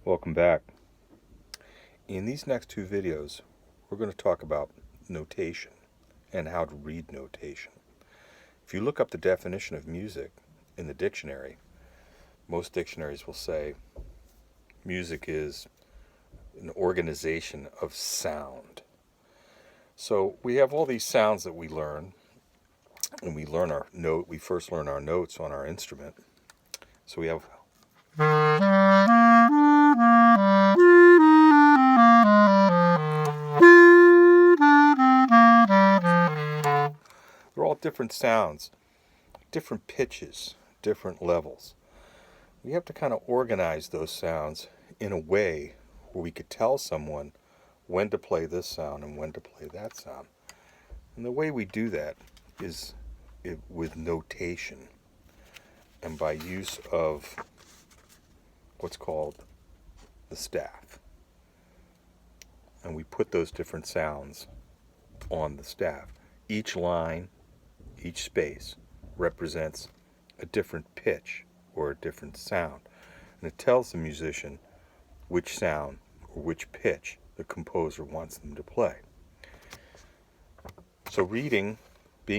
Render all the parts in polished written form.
Welcome back. In these next two videos, we're going to talk about notation and how to read notation. If you look up the definition of music in the dictionary, most dictionaries will say music is an organization of sound. So we have all these sounds that we learn, and we learn our note. We first learn our notes on our instrument. So we have they're all different sounds, different pitches, different levels. We have to kind of organize those sounds in a way where we could tell someone when to play this sound and when to play that sound. And the way we do that is with notation and by use of what's called the staff. And we put those different sounds on the staff. Each line, each space represents a different pitch or a different sound. And it tells the musician which sound or which pitch the composer wants them to play. So being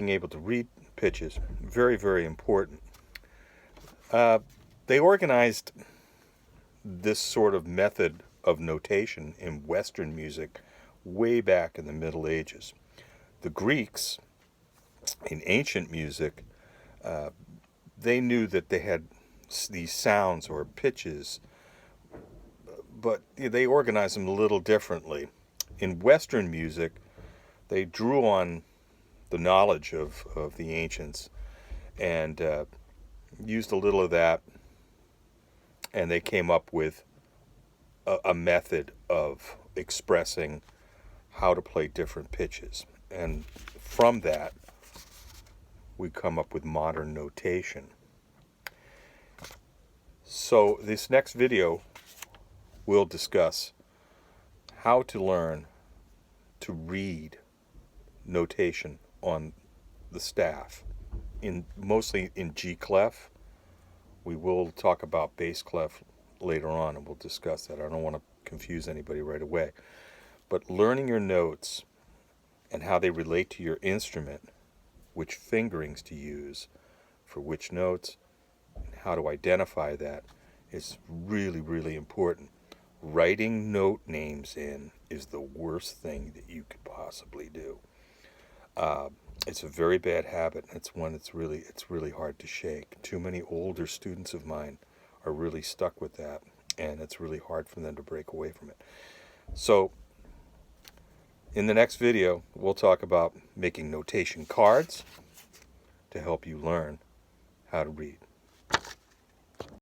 able to read pitches, very, very important. They organized this sort of method of notation in Western music way back in the Middle Ages. The Greeks, in ancient music, they knew that they had these sounds or pitches, but they organized them a little differently. In Western music, they drew on the knowledge of the ancients and used a little of that, and they came up with a method of expressing how to play different pitches. And from that, we come up with modern notation. So this next video will discuss how to learn to read notation on the staff, mostly in G clef. We will talk about bass clef later on, and we'll discuss that. I don't want to confuse anybody right away. But learning your notes and how they relate to your instrument, which fingerings to use for which notes, and how to identify that is really, really important. Writing note names in is the worst thing that you could possibly do. It's a very bad habit. It's one it's really hard to shake. Too many older students of mine are really stuck with that, and it's really hard for them to break away from it. So in the next video, we'll talk about making notation cards to help you learn how to read.